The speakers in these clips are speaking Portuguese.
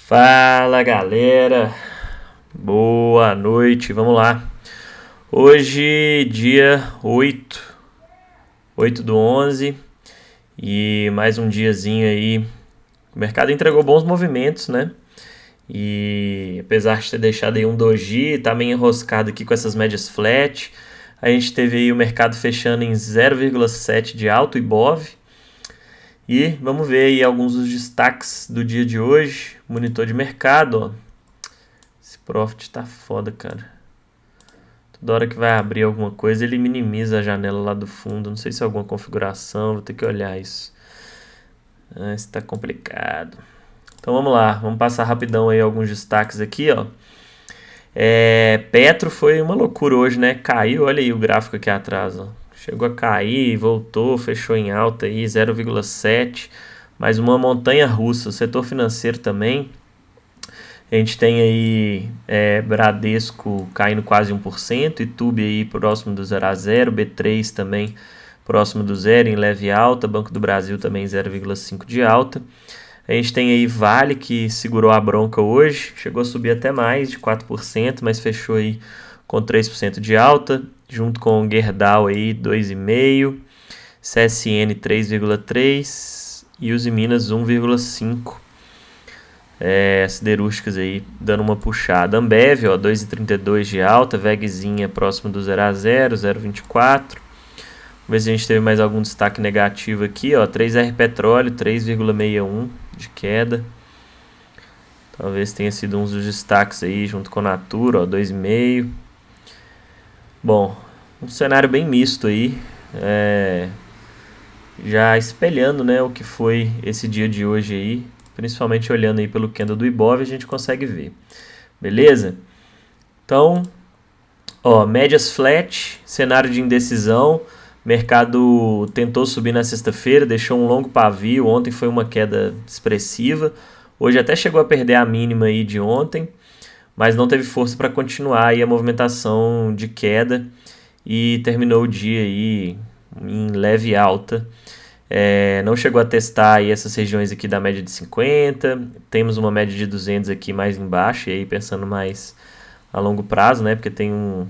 Fala galera, boa noite, vamos lá. Hoje, dia 8 do 11 e mais um diazinho aí. O mercado entregou bons movimentos, né? E apesar de ter deixado aí um doji, tá meio enroscado aqui com essas médias flat. A gente teve aí o mercado fechando em 0,7 de alto Ibov. E vamos ver aí alguns dos destaques do dia de hoje. Monitor de mercado, ó. Esse Profit tá foda, cara. Toda hora que vai abrir alguma coisa, ele minimiza a janela lá do fundo. Não sei se é alguma configuração, vou ter que olhar isso. Isso tá complicado. Então vamos lá, vamos passar rapidão aí alguns destaques aqui, ó. Petro foi uma loucura hoje, né? Caiu, olha aí o gráfico aqui atrás, ó. Chegou a cair, voltou, fechou em alta aí, 0,7. Mais uma montanha russa. O setor financeiro também. A gente tem aí Bradesco caindo quase 1%, Itaú aí próximo do 0 a 0, B3 também próximo do zero, em leve alta, Banco do Brasil também 0,5 de alta. A gente tem aí Vale, que segurou a bronca hoje, chegou a subir até mais de 4%, mas fechou aí com 3% de alta, junto com o Gerdau aí 2,5%, CSN 3,3% e Uzi Minas 1,5%. Siderúrgicas aí dando uma puxada. Ambev, ó, 2,32 de alta, VEGzinha próximo do 0 a 0, 0,24. Vamos ver se a gente teve mais algum destaque negativo aqui, ó, 3R Petróleo, 3,61 de queda. Talvez tenha sido um dos destaques aí, junto com a Natura, ó, 2,5. Bom, um cenário bem misto aí, já espelhando, né, o que foi esse dia de hoje aí, principalmente olhando aí pelo candle do Ibov, a gente consegue ver. Beleza? Então, ó, médias flat, cenário de indecisão, mercado tentou subir na sexta-feira, deixou um longo pavio, ontem foi uma queda expressiva, hoje até chegou a perder a mínima aí de ontem, mas não teve força para continuar aí a movimentação de queda e terminou o dia aí em leve alta. Não chegou a testar aí essas regiões aqui da média de 50, temos uma média de 200 aqui mais embaixo, e aí pensando mais a longo prazo, né, porque tem um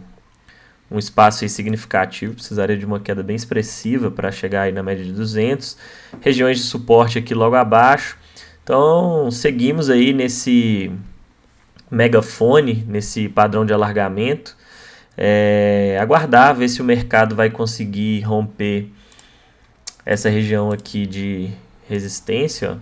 espaço aí significativo, precisaria de uma queda bem expressiva para chegar aí na média de 200, regiões de suporte aqui logo abaixo. Então seguimos aí nesse megafone, nesse padrão de alargamento, aguardar, ver se o mercado vai conseguir romper essa região aqui de resistência, ó.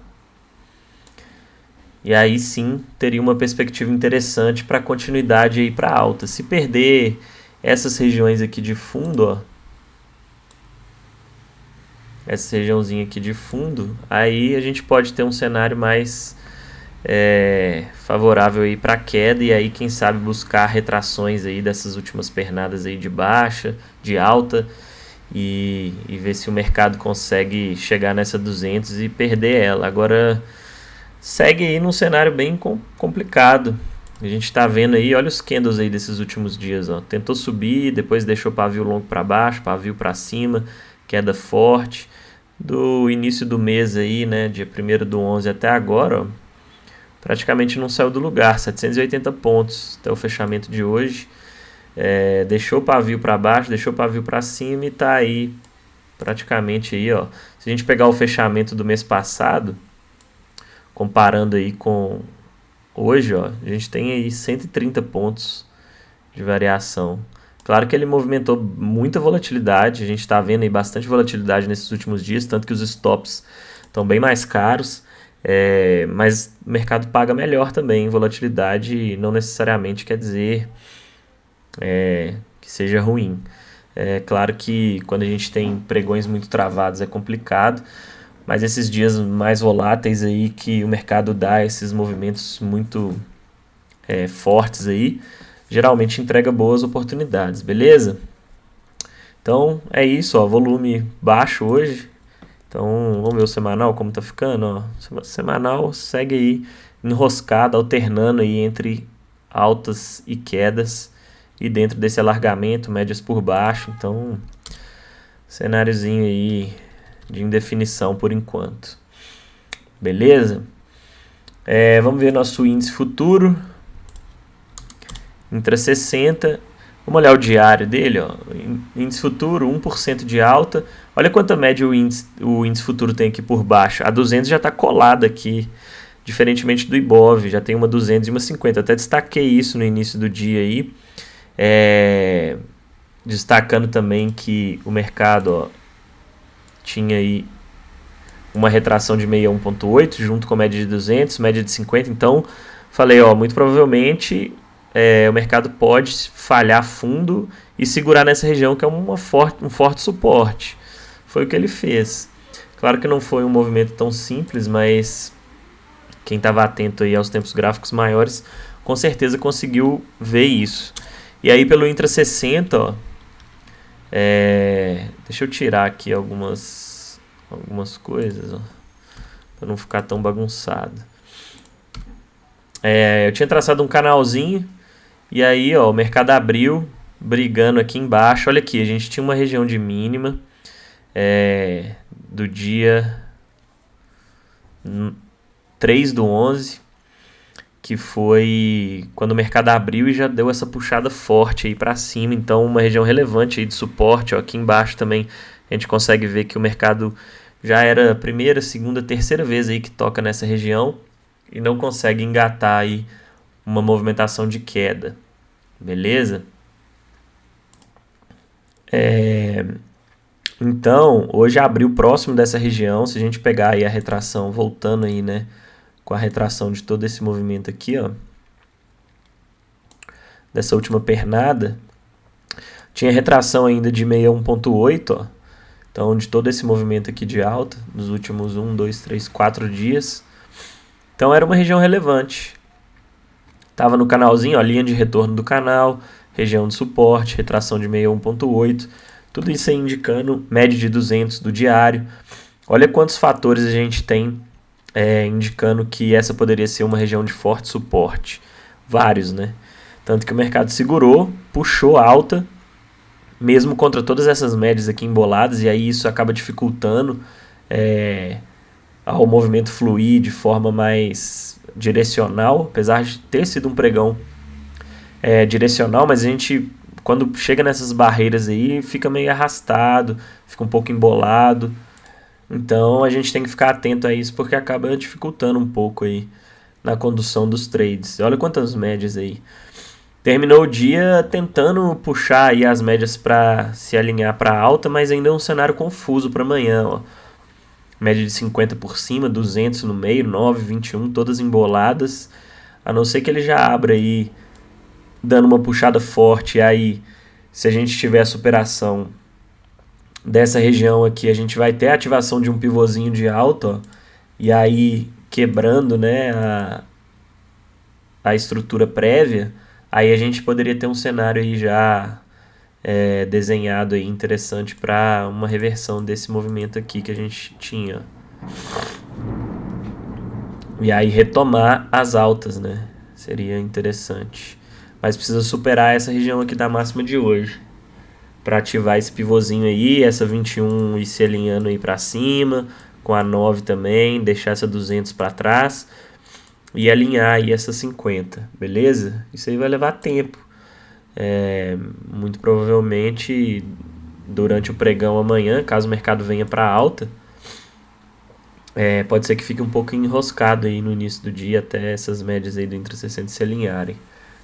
E aí sim teria uma perspectiva interessante para continuidade aí para alta. Se perder essas regiões aqui de fundo, ó, essa regiãozinha aqui de fundo, aí a gente pode ter um cenário mais favorável aí para queda, e aí quem sabe buscar retrações aí dessas últimas pernadas aí de baixa, de alta, e ver se o mercado consegue chegar nessa 200 e perder ela. Agora segue aí num cenário bem complicado. A gente está vendo aí, olha os candles aí desses últimos dias, ó. Tentou subir, depois deixou pavio longo para baixo, pavio para cima, queda forte. Do início do mês aí, né, dia 1º do 11 até agora, ó, praticamente não saiu do lugar, 780 pontos até o fechamento de hoje. Deixou o pavio para baixo, deixou o pavio para cima e tá aí praticamente aí, ó. Se a gente pegar o fechamento do mês passado, comparando aí com hoje, ó, a gente tem aí 130 pontos de variação. Claro que ele movimentou muita volatilidade, a gente está vendo aí bastante volatilidade nesses últimos dias, tanto que os stops estão bem mais caros, mas o mercado paga melhor também. Volatilidade não necessariamente quer dizer que seja ruim. Claro que quando a gente tem pregões muito travados é complicado, mas esses dias mais voláteis aí que o mercado dá esses movimentos muito fortes aí, geralmente entrega boas oportunidades, beleza? Então é isso, ó, volume baixo hoje. Então vamos ver o semanal como tá ficando, ó. Semanal segue aí enroscado, alternando aí entre altas e quedas, e dentro desse alargamento, médias por baixo. Então cenáriozinho aí de indefinição por enquanto, beleza? Vamos ver nosso índice futuro, intra 60. Vamos olhar o diário dele, ó. Índice futuro, 1% de alta. Olha quanta média o índice futuro tem aqui por baixo. A 200 já está colada aqui, diferentemente do Ibov, já tem uma 200 e uma 50. Até destaquei isso no início do dia aí, destacando também que o mercado, ó, tinha aí uma retração de 61,8 junto com a média de 200, média de 50. Então, falei, ó, muito provavelmente o mercado pode falhar fundo e segurar nessa região que é um forte suporte. Foi o que ele fez. Claro que não foi um movimento tão simples, mas quem estava atento aí aos tempos gráficos maiores com certeza conseguiu ver isso. E aí pelo Intra 60, ó, deixa eu tirar aqui algumas coisas, para não ficar tão bagunçado. Eu tinha traçado um canalzinho e aí, ó, o mercado abriu brigando aqui embaixo. Olha aqui, a gente tinha uma região de mínima do dia 3/11, que foi quando o mercado abriu e já deu essa puxada forte aí para cima. Então, uma região relevante aí de suporte. Ó, aqui embaixo também a gente consegue ver que o mercado já era a primeira, segunda, terceira vez aí que toca nessa região e não consegue engatar aí uma movimentação de queda. Beleza? Então, hoje abriu próximo dessa região. Se a gente pegar aí a retração, voltando aí, né, com a retração de todo esse movimento aqui, ó, dessa última pernada, tinha retração ainda de 61,8, ó. Então, de todo esse movimento aqui de alta, nos últimos 1, 2, 3, 4 dias. Então, era uma região relevante. Estava no canalzinho, ó, linha de retorno do canal, região de suporte, retração de 61,8. Tudo isso aí indicando média de 200 do diário. Olha quantos fatores a gente tem indicando que essa poderia ser uma região de forte suporte. Vários, né? Tanto que o mercado segurou, puxou alta, mesmo contra todas essas médias aqui emboladas, e aí isso acaba dificultando ao movimento fluir de forma mais direcional, apesar de ter sido um pregão direcional, mas a gente, quando chega nessas barreiras aí, fica meio arrastado, fica um pouco embolado. Então a gente tem que ficar atento a isso, porque acaba dificultando um pouco aí na condução dos trades. Olha quantas médias aí. Terminou o dia tentando puxar aí as médias para se alinhar para alta, mas ainda é um cenário confuso para amanhã, ó. Média de 50 por cima, 200 no meio, 9, 21, todas emboladas. A não ser que ele já abra aí, dando uma puxada forte. E aí, se a gente tiver a superação dessa região aqui, a gente vai ter a ativação de um pivôzinho de alta, ó, e aí quebrando, né, a estrutura prévia. Aí a gente poderia ter um cenário aí já desenhado aí interessante para uma reversão desse movimento aqui que a gente tinha. E aí retomar as altas, né? Seria interessante. Mas precisa superar essa região aqui da máxima de hoje para ativar esse pivôzinho aí, essa 21 e se alinhando aí para cima, com a 9 também, deixar essa 200 para trás e alinhar aí essa 50, beleza? Isso aí vai levar tempo. Muito provavelmente durante o pregão amanhã, caso o mercado venha para alta, pode ser que fique um pouco enroscado aí no início do dia até essas médias aí do Intra 60 se alinharem.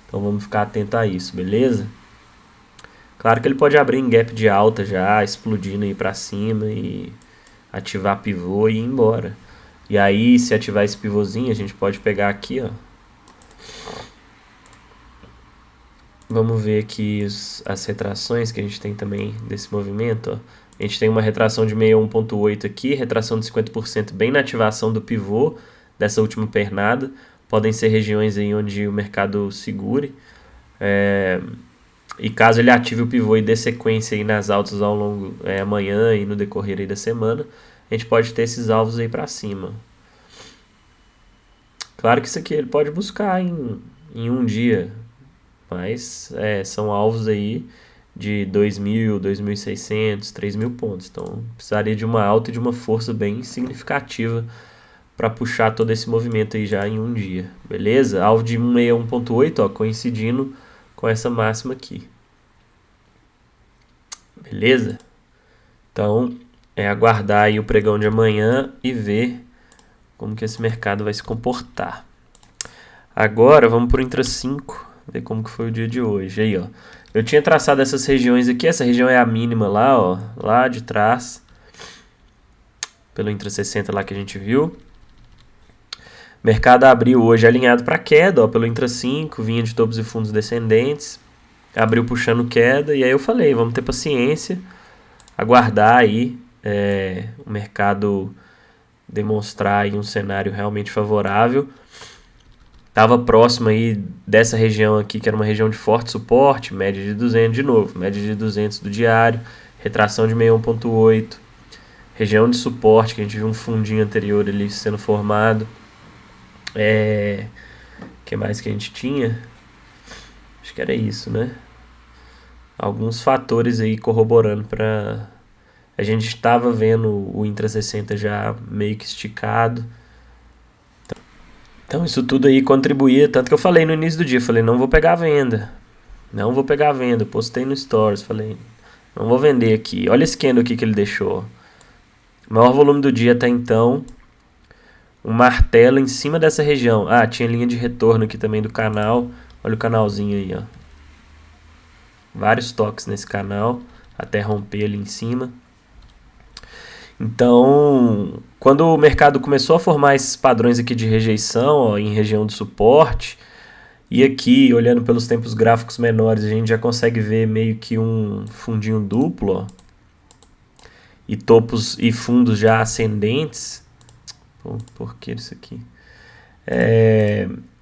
Então vamos ficar atento a isso, beleza? Claro que ele pode abrir em gap de alta já, explodindo aí para cima e ativar pivô e ir embora. E aí, se ativar esse pivôzinho, a gente pode pegar aqui, ó. Vamos ver aqui as retrações que a gente tem também desse movimento, ó. A gente tem uma retração de 61,8 aqui, retração de 50% bem na ativação do pivô dessa última pernada. Podem ser regiões aí onde o mercado segure. E caso ele ative o pivô e dê sequência aí nas altas ao longo amanhã e no decorrer aí da semana, a gente pode ter esses alvos aí para cima. Claro que isso aqui ele pode buscar em um dia, mas são alvos aí de 2.000, 2.600, 3.000 pontos. Então precisaria de uma alta e de uma força bem significativa para puxar todo esse movimento aí já em um dia, beleza? Alvo de 161.8, ó, coincidindo com essa máxima aqui. Beleza? Então, é aguardar aí o pregão de amanhã e ver como que esse mercado vai se comportar. Agora, vamos para o Intra 5, ver como que foi o dia de hoje. Aí, ó. Eu tinha traçado essas regiões aqui, essa região é a mínima lá, ó, lá de trás, pelo Intra 60 lá que a gente viu. Mercado abriu hoje alinhado para queda, ó, pelo Intra 5, vinha de topos e fundos descendentes, abriu puxando queda, e aí eu falei, vamos ter paciência, aguardar aí o mercado demonstrar aí um cenário realmente favorável. Estava próximo aí dessa região aqui, que era uma região de forte suporte, média de 200 de novo, média de 200 do diário, retração de 61.8, região de suporte, que a gente viu um fundinho anterior ali sendo formado. Que mais que a gente tinha? Acho que era isso, né? Alguns fatores aí corroborando para... A gente estava vendo o Intra 60 já meio que esticado. Então isso tudo aí contribuía, tanto que eu falei no início do dia, falei, não vou pegar a venda. Não vou pegar a venda, postei no Stories, falei, não vou vender aqui. Olha esse candle aqui que ele deixou. O maior volume do dia até então, um martelo em cima dessa região. Ah, tinha linha de retorno aqui também do canal. Olha o canalzinho aí, ó. Vários toques nesse canal, até romper ali em cima. Então, quando o mercado começou a formar esses padrões aqui de rejeição, ó, em região de suporte, e aqui, olhando pelos tempos gráficos menores, a gente já consegue ver meio que um fundinho duplo, ó, e topos e fundos já ascendentes. Por que isso aqui?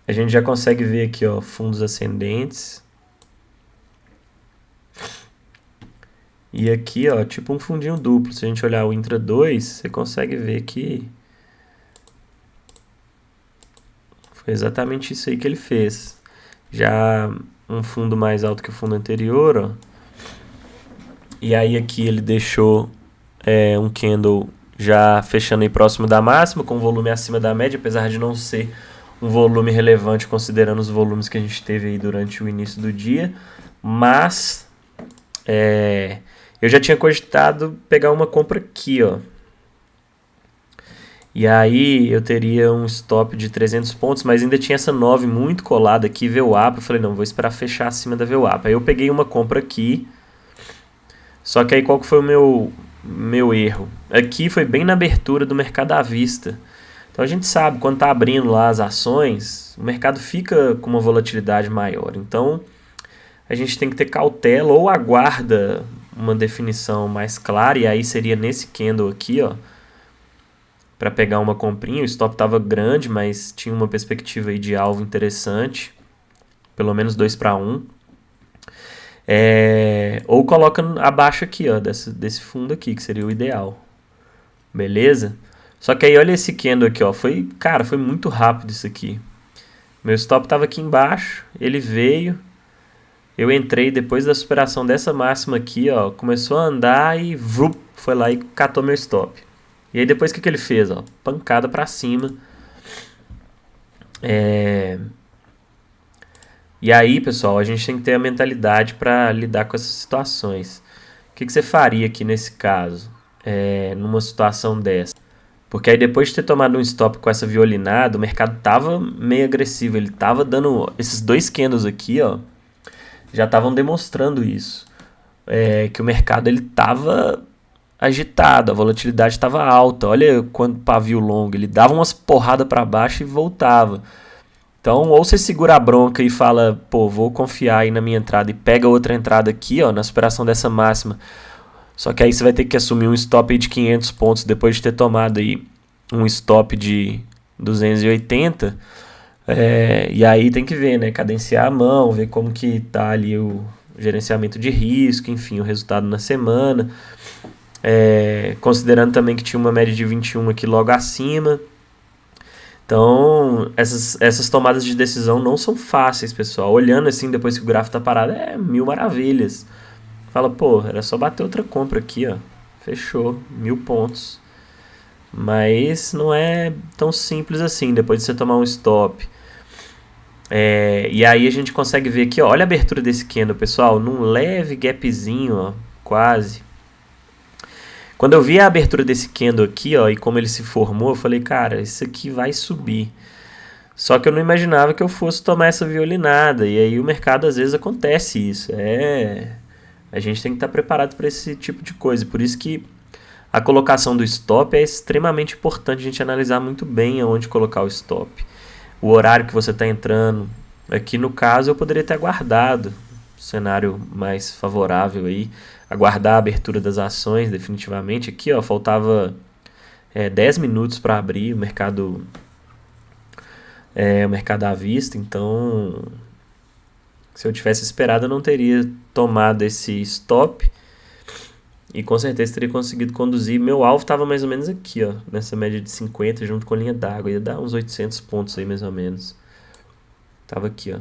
A gente já consegue ver aqui, ó, fundos ascendentes. E aqui, ó, tipo um fundinho duplo. Se a gente olhar o Intra 2, você consegue ver que foi exatamente isso aí que ele fez. Já um fundo mais alto que o fundo anterior, ó. E aí aqui ele deixou um candle já fechando aí próximo da máxima, com volume acima da média, apesar de não ser um volume relevante considerando os volumes que a gente teve aí durante o início do dia. Mas eu já tinha cogitado pegar uma compra aqui, ó. E aí eu teria um stop de 300 pontos, mas ainda tinha essa 9 muito colada aqui, VWAP. Eu falei, não, vou esperar fechar acima da VWAP. Aí eu peguei uma compra aqui. Só que aí qual que foi o meu erro? Aqui foi bem na abertura do mercado à vista. Então a gente sabe, quando está abrindo lá as ações, o mercado fica com uma volatilidade maior. Então a gente tem que ter cautela ou aguarda uma definição mais clara, e aí seria nesse candle aqui, ó, para pegar uma comprinha. O stop estava grande, mas tinha uma perspectiva aí de alvo interessante, pelo menos 2 para 1. Ou coloca abaixo aqui, ó, desse fundo aqui, que seria o ideal. Beleza? Só que aí olha esse candle aqui, ó, foi muito rápido isso aqui. Meu stop estava aqui embaixo, ele veio, eu entrei depois da superação dessa máxima aqui, ó, começou a andar e foi lá e catou meu stop. E aí depois o que ele fez? Ó, pancada para cima. E aí, pessoal, a gente tem que ter a mentalidade para lidar com essas situações. O que você faria aqui nesse caso, numa situação dessa? Porque aí depois de ter tomado um stop com essa violinada, o mercado tava meio agressivo. Ele tava dando... Esses dois candles aqui, ó, já estavam demonstrando isso. Que o mercado ele tava agitado, a volatilidade estava alta. Olha quanto pavio longo. Ele dava umas porradas para baixo e voltava. Então, ou você segura a bronca e fala, pô, vou confiar aí na minha entrada e pega outra entrada aqui, ó, na superação dessa máxima. Só que aí você vai ter que assumir um stop aí de 500 pontos depois de ter tomado aí um stop de 280. E aí tem que ver, né, cadenciar a mão, ver como que tá ali o gerenciamento de risco, enfim, o resultado na semana. Considerando também que tinha uma média de 21 aqui logo acima. Então, essas tomadas de decisão não são fáceis, pessoal. Olhando assim, depois que o gráfico tá parado, mil maravilhas. Fala, pô, era só bater outra compra aqui, ó. Fechou, 1000 pontos. mas não é tão simples assim, depois de você tomar um stop. E aí a gente consegue ver aqui, ó, olha a abertura desse candle, pessoal, num leve gapzinho, ó, quase. Quando eu vi a abertura desse candle aqui, ó, e como ele se formou, eu falei, cara, isso aqui vai subir. Só que eu não imaginava que eu fosse tomar essa violinada, e aí o mercado às vezes acontece isso. A gente tem que estar preparado para esse tipo de coisa, por isso que a colocação do stop é extremamente importante a gente analisar muito bem aonde colocar o stop. O horário que você está entrando. Aqui no caso eu poderia ter aguardado um cenário mais favorável aí, aguardar a abertura das ações definitivamente. Aqui ó, faltava 10 minutos para abrir o mercado à vista, então se eu tivesse esperado eu não teria tomado esse stop e com certeza teria conseguido conduzir. Meu alvo estava mais ou menos aqui, ó, nessa média de 50 junto com a linha d'água, ia dar uns 800 pontos aí mais ou menos. Tava aqui, ó,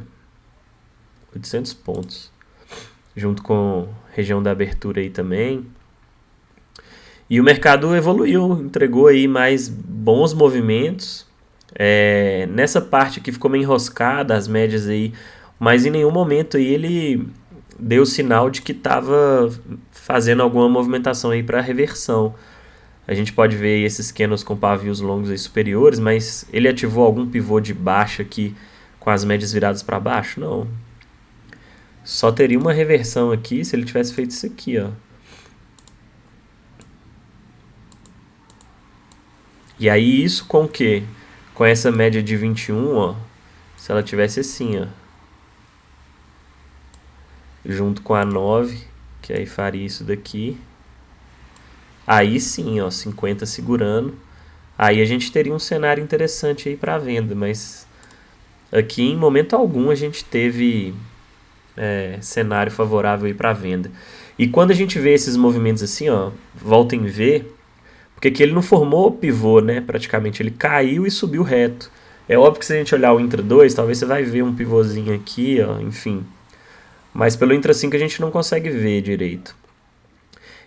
800 pontos, junto com a região da abertura aí também. E o mercado evoluiu, entregou aí mais bons movimentos. Nessa parte aqui ficou meio enroscada, as médias aí, mas em nenhum momento aí ele deu sinal de que estava fazendo alguma movimentação aí para reversão. A gente pode ver esses candles com pavios longos aí superiores, mas ele ativou algum pivô de baixa aqui com as médias viradas para baixo? Não. Só teria uma reversão aqui se ele tivesse feito isso aqui, ó. E aí isso com o quê? Com essa média de 21, ó, se ela tivesse assim, ó, junto com a 9, que aí faria isso daqui. Aí sim, ó, 50 segurando. Aí a gente teria um cenário interessante aí para venda, mas aqui em momento algum a gente teve cenário favorável aí para venda. E quando a gente vê esses movimentos assim, ó, volta em V, porque aqui ele não formou pivô, né, praticamente, ele caiu e subiu reto. É óbvio que se a gente olhar o Intra 2, talvez você vai ver um pivôzinho aqui, ó, enfim. Mas pelo Intra 5 a gente não consegue ver direito.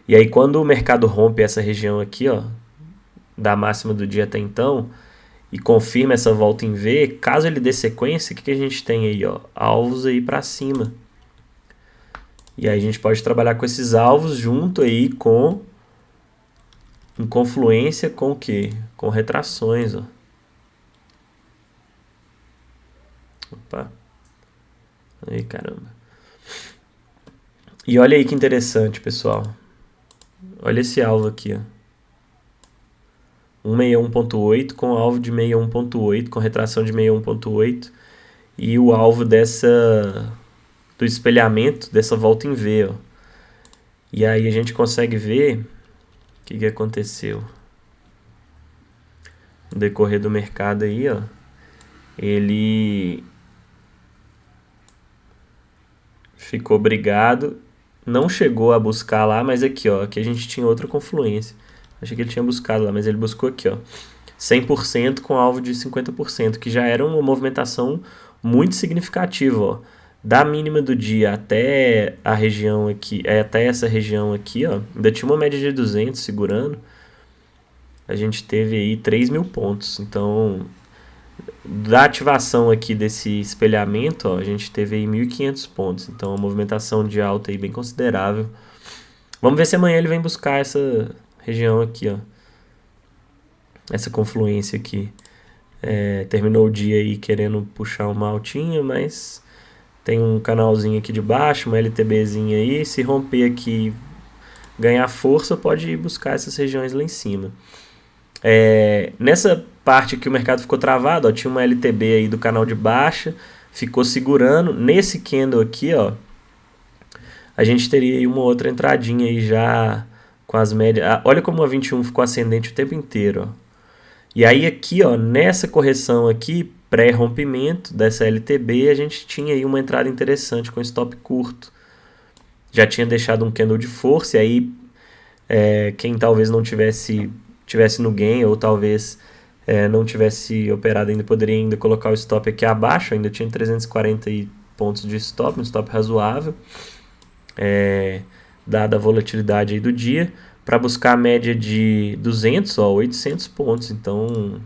E aí quando o mercado rompe essa região aqui, ó, da máxima do dia até então, e confirma essa volta em V, caso ele dê sequência, o que a gente tem aí, ó? Alvos aí para cima. E aí a gente pode trabalhar com esses alvos junto aí em confluência com o quê? Com retrações, ó. Opa. Aí, caramba. E olha aí que interessante, pessoal. Olha esse alvo aqui, ó. 161.8 com alvo de 61.8, com retração de 61.8. E o alvo do espelhamento dessa volta em V, ó. E aí a gente consegue ver o que aconteceu no decorrer do mercado aí, ó. Ele ficou brigado, não chegou a buscar lá, mas aqui, ó, aqui a gente tinha outra confluência. Achei que ele tinha buscado lá, mas ele buscou aqui, ó, 100% com alvo de 50%, que já era uma movimentação muito significativa, ó. Da mínima do dia até a região aqui, até essa região aqui, ó, ainda tinha uma média de 200 segurando. A gente teve aí 3.000 pontos. Então, da ativação aqui desse espelhamento, ó, a gente teve aí 1.500 pontos. Então, uma movimentação de alta aí bem considerável. Vamos ver se amanhã ele vem buscar essa região aqui, ó. Essa confluência aqui. Terminou o dia aí querendo puxar uma altinha, mas tem um canalzinho aqui de baixo, uma LTBzinha aí. Se romper aqui, ganhar força, pode ir buscar essas regiões lá em cima. Nessa parte que o mercado ficou travado, ó, tinha uma LTB aí do canal de baixa, ficou segurando. Nesse candle aqui, ó, a gente teria aí uma outra entradinha aí já com as médias. Olha como a 21 ficou ascendente o tempo inteiro, ó. E aí aqui, ó, nessa correção aqui, pré-rompimento dessa LTB, a gente tinha aí uma entrada interessante com stop curto. Já tinha deixado um candle de força, e aí quem talvez não tivesse no gain, ou talvez não tivesse operado ainda, poderia ainda colocar o stop aqui abaixo, ainda tinha 340 pontos de stop, um stop razoável, dada a volatilidade aí do dia. para buscar a média de 200, ó, 800 pontos. Então,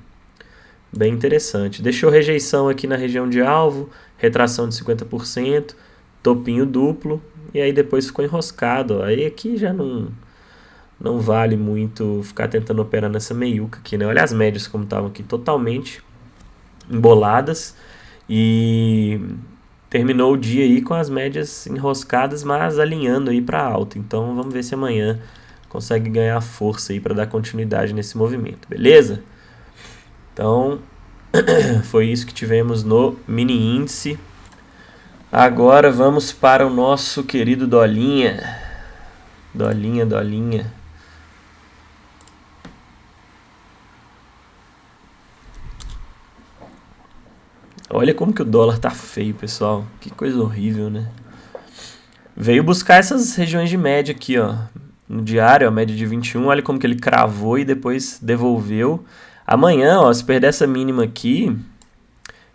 bem interessante. Deixou rejeição aqui na região de alvo, retração de 50%, topinho duplo, e aí depois ficou enroscado. Ó. Aí aqui já não vale muito ficar tentando operar nessa meiuca aqui, né? Olha as médias como estavam aqui, totalmente emboladas. E terminou o dia aí com as médias enroscadas, mas alinhando aí para alta. Então vamos ver se amanhã consegue ganhar força aí para dar continuidade nesse movimento, beleza? Então foi isso que tivemos no mini índice. Agora vamos para o nosso querido Dolinha. Dolinha. Olha como que o dólar tá feio, pessoal. Que coisa horrível, né? Veio buscar essas regiões de média aqui, ó. No diário, a média de 21. Olha como que ele cravou e depois devolveu. Amanhã, ó, se perder essa mínima aqui,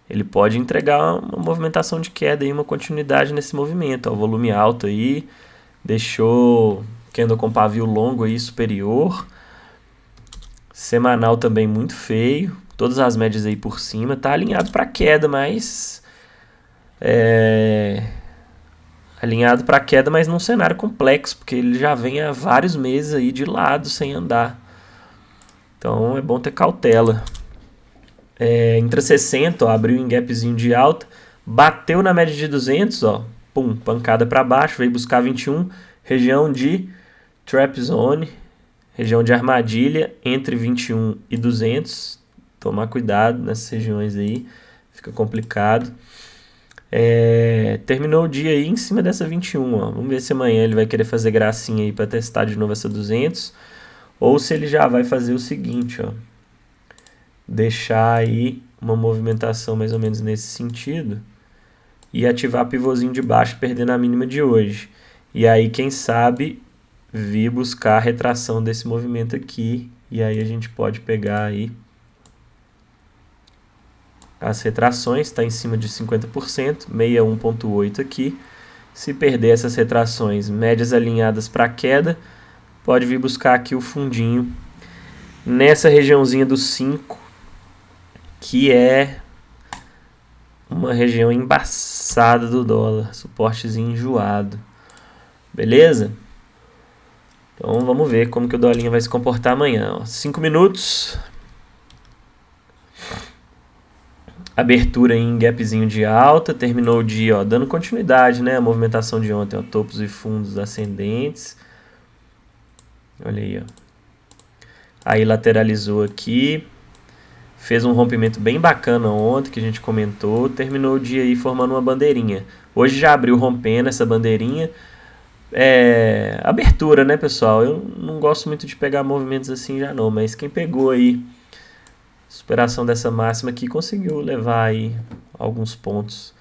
ele pode entregar uma movimentação de queda e uma continuidade nesse movimento. Ó, volume alto aí. Deixou candle com pavio longo aí superior. Semanal também muito feio. Todas as médias aí por cima. Tá alinhado para queda, mas... alinhado para queda, mas num cenário complexo, porque ele já vem há vários meses aí de lado sem andar. Então é bom ter cautela. Intra 60, ó, abriu em gapzinho de alta, bateu na média de 200, ó, pum, pancada para baixo, veio buscar 21, região de trap zone, região de armadilha entre 21 e 200. Tomar cuidado nessas regiões aí, fica complicado. Terminou o dia aí em cima dessa 21, ó. Vamos ver se amanhã ele vai querer fazer gracinha aí para testar de novo essa 200, ou se ele já vai fazer o seguinte, ó, deixar aí uma movimentação mais ou menos nesse sentido e ativar pivôzinho de baixo perdendo a mínima de hoje. E aí, quem sabe, vir buscar a retração desse movimento aqui, e aí a gente pode pegar aí as retrações, está em cima de 50%, 61,8 aqui. Se perder essas retrações, médias alinhadas para queda, pode vir buscar aqui o fundinho nessa regiãozinha dos 5, que é uma região embaçada do dólar, suportezinho enjoado. Beleza? Então vamos ver como que o dólar vai se comportar amanhã. 5 minutos. Abertura em gapzinho de alta, terminou o dia, ó, dando continuidade, né? A movimentação de ontem, ó, topos e fundos ascendentes. Olha aí, ó. Aí lateralizou aqui. Fez um rompimento bem bacana ontem, que a gente comentou. Terminou o dia aí formando uma bandeirinha. Hoje já abriu rompendo essa bandeirinha. Abertura, né, pessoal? Eu não gosto muito de pegar movimentos assim já não, mas quem pegou aí superação dessa máxima aqui conseguiu levar aí alguns pontos.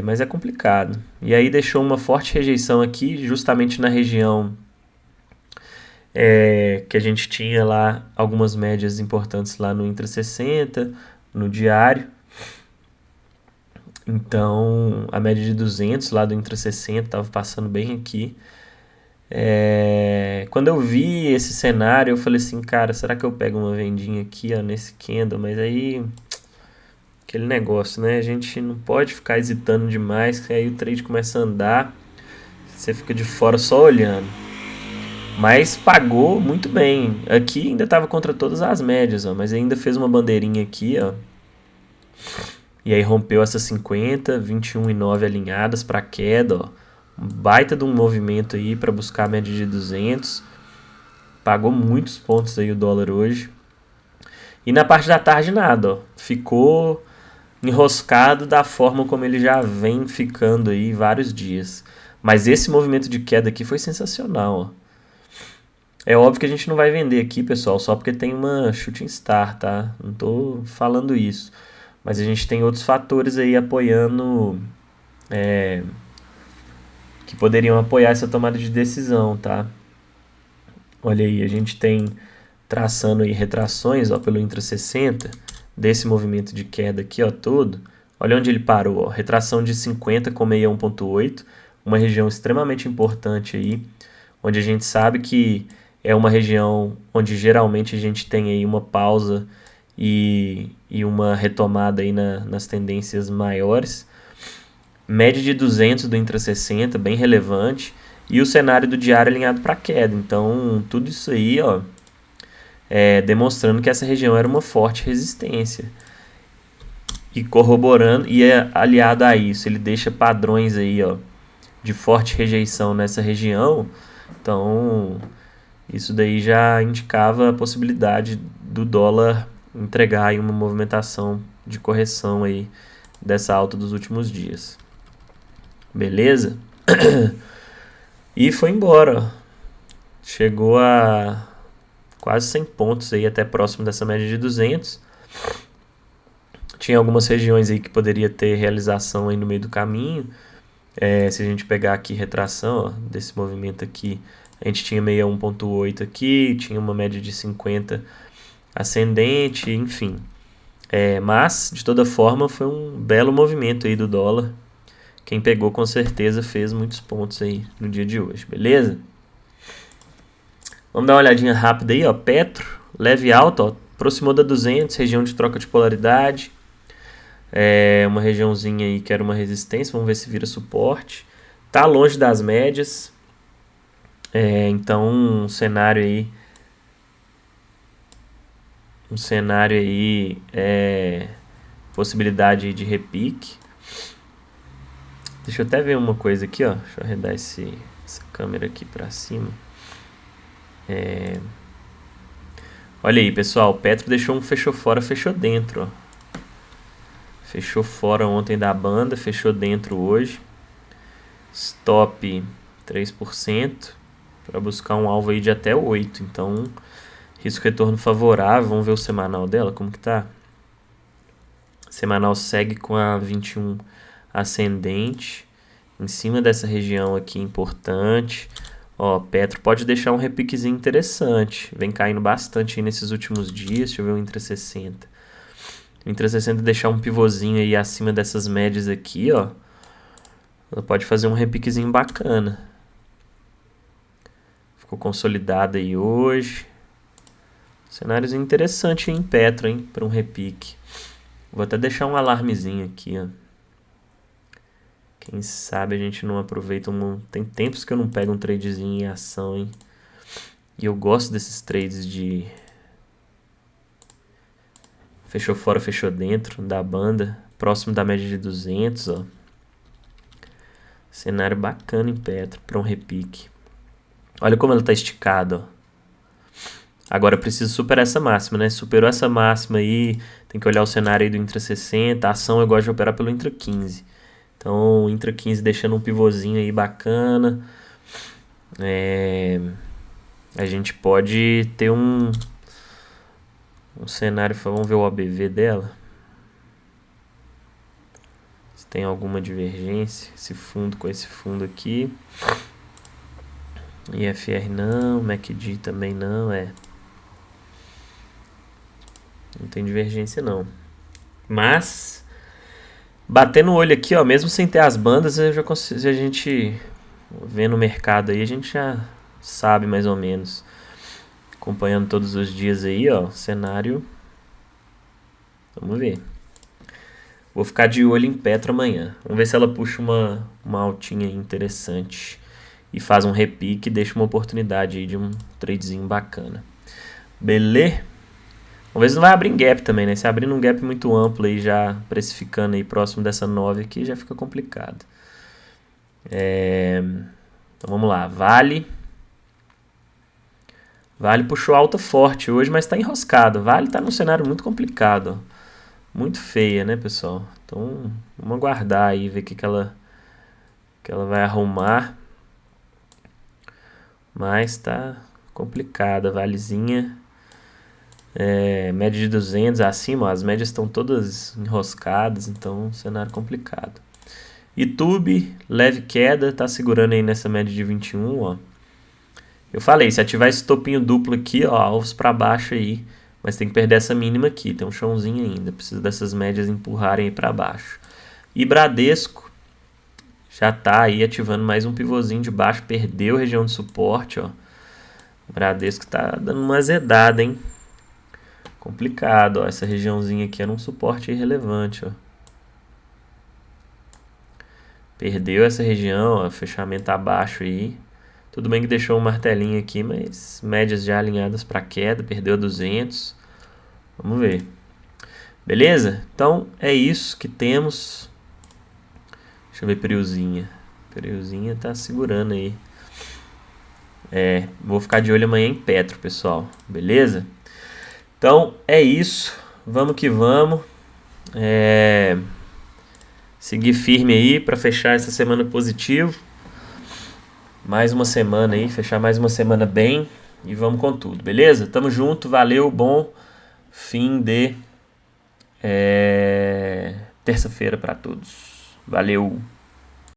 Mas é complicado. E aí deixou uma forte rejeição aqui, justamente na região que a gente tinha lá algumas médias importantes lá no Intra 60, no diário. Então, a média de 200 lá do Intra 60 estava passando bem aqui. Quando eu vi esse cenário, eu falei assim, cara, será que eu pego uma vendinha aqui, ó, nesse candle? Mas aí, aquele negócio, né? A gente não pode ficar hesitando demais, que aí o trade começa a andar, você fica de fora só olhando. Mas pagou muito bem. Aqui ainda estava contra todas as médias, ó, mas ainda fez uma bandeirinha aqui, ó. E aí rompeu essas 50, 21 e 9 alinhadas para queda, ó. Um baita de um movimento aí para buscar a média de 200. Pagou muitos pontos aí o dólar hoje. E na parte da tarde nada, ó. Ficou enroscado da forma como ele já vem ficando aí vários dias. Mas esse movimento de queda aqui foi sensacional, ó. É óbvio que a gente não vai vender aqui, pessoal, só porque tem uma shooting star, tá? Não tô falando isso. Mas a gente tem outros fatores aí apoiando, que poderiam apoiar essa tomada de decisão, tá? Olha aí, a gente tem traçando aí retrações, ó, pelo Intra 60, desse movimento de queda aqui, ó, todo. Olha onde ele parou, ó, retração de 50 com 61,8, uma região extremamente importante aí, onde a gente sabe que é uma região onde geralmente a gente tem aí uma pausa e uma retomada aí nas tendências maiores. Média de 200 do intra-60, bem relevante, e o cenário do diário alinhado para queda. Então, tudo isso aí, ó, demonstrando que essa região era uma forte resistência. E corroborando, e aliado a isso, ele deixa padrões aí, ó, de forte rejeição nessa região. Então, isso daí já indicava a possibilidade do dólar entregar aí uma movimentação de correção aí dessa alta dos últimos dias. Beleza? E foi embora, ó. Chegou a quase 100 pontos aí, até próximo dessa média de 200. Tinha algumas regiões aí que poderia ter realização aí no meio do caminho. Se a gente pegar aqui retração, ó, desse movimento aqui, a gente tinha 61.8 aqui, tinha uma média de 50 ascendente, enfim. Mas, de toda forma, foi um belo movimento aí do dólar. Quem pegou, com certeza, fez muitos pontos aí no dia de hoje, beleza? Vamos dar uma olhadinha rápida aí, ó. Petro, leve alta, ó, aproximou da 200, região de troca de polaridade. Uma regiãozinha aí que era uma resistência, vamos ver se vira suporte. Tá longe das médias. Então, um cenário aí, possibilidade de repique. Deixa eu até ver uma coisa aqui, ó. Deixa eu arredar essa câmera aqui para cima. Olha aí, pessoal. O Petro deixou um fechou fora, fechou dentro, ó. Fechou fora ontem da banda, fechou dentro hoje. Stop 3%, para buscar um alvo aí de até 8%. Então, risco retorno favorável. Vamos ver o semanal dela, como que tá? Semanal segue com a 21 ascendente, em cima dessa região aqui importante. Ó, Petro pode deixar um repiquezinho interessante. Vem caindo bastante aí nesses últimos dias. Deixa eu ver o intra-60. O intra-60 deixar um pivôzinho aí acima dessas médias aqui, ó. Ela pode fazer um repiquezinho bacana. Ficou consolidada aí hoje. Cenáriozinho interessante em Petro, hein? Para um repique. Vou até deixar um alarmezinho aqui, ó. Quem sabe a gente não aproveita Tem tempos que eu não pego um tradezinho em ação, hein? E eu gosto desses trades de... Fechou fora, fechou dentro da banda. Próximo da média de 200, ó. Cenário bacana em Petro para um repique. Olha como ela tá esticada, ó. Agora precisa superar essa máxima, né? Superou essa máxima aí, tem que olhar o cenário aí do Intra-60. A ação eu gosto de operar pelo Intra-15. Então, Intra-15 deixando um pivôzinho aí bacana. A gente pode ter um cenário... Vamos ver o ABV dela. Se tem alguma divergência. Esse fundo com esse fundo aqui. IFR não, MACD também não, Não tem divergência não. Mas, batendo o olho aqui, ó, mesmo sem ter as bandas, eu já consigo, a gente vendo o mercado aí, a gente já sabe mais ou menos. Acompanhando todos os dias aí, ó, cenário. Vamos ver. Vou ficar de olho em Petro amanhã. Vamos ver se ela puxa uma altinha interessante e faz um repique e deixa uma oportunidade aí de um tradezinho bacana. Beleza? Vamos ver se não vai abrir em gap também, né? Se abrir num gap muito amplo aí, já precificando aí próximo dessa 9 aqui, já fica complicado. Então vamos lá. Vale puxou alta forte hoje, mas está enroscado. Vale está num cenário muito complicado, ó. Muito feia, né, pessoal? Então vamos aguardar aí, ver o que ela vai arrumar. Mas tá complicada. Valezinha. Média de 200 acima, ó, as médias estão todas enroscadas, então cenário complicado. YouTube, leve queda, tá segurando aí nessa média de 21, ó. Eu falei, se ativar esse topinho duplo aqui, ó, alvos para baixo aí, mas tem que perder essa mínima aqui, tem um chãozinho ainda, precisa dessas médias empurrarem aí para baixo. E Bradesco, já tá aí ativando mais um pivôzinho de baixo, perdeu região de suporte, ó. O Bradesco tá dando uma azedada, hein? Complicado, ó. Essa regiãozinha aqui era um suporte irrelevante, ó. Perdeu essa região, ó, fechamento abaixo aí. Tudo bem que deixou um martelinho aqui, mas médias já alinhadas para queda, perdeu a 200. Vamos ver. Beleza? Então é isso que temos. Deixa eu ver Periuzinha. Periuzinha tá segurando aí. Vou ficar de olho amanhã em Petro, pessoal. Beleza? Então é isso. Vamos que vamos. Seguir firme aí para fechar essa semana positivo. Mais uma semana aí, fechar mais uma semana bem e vamos com tudo, beleza? Tamo junto, valeu, bom fim de terça-feira para todos. Valeu!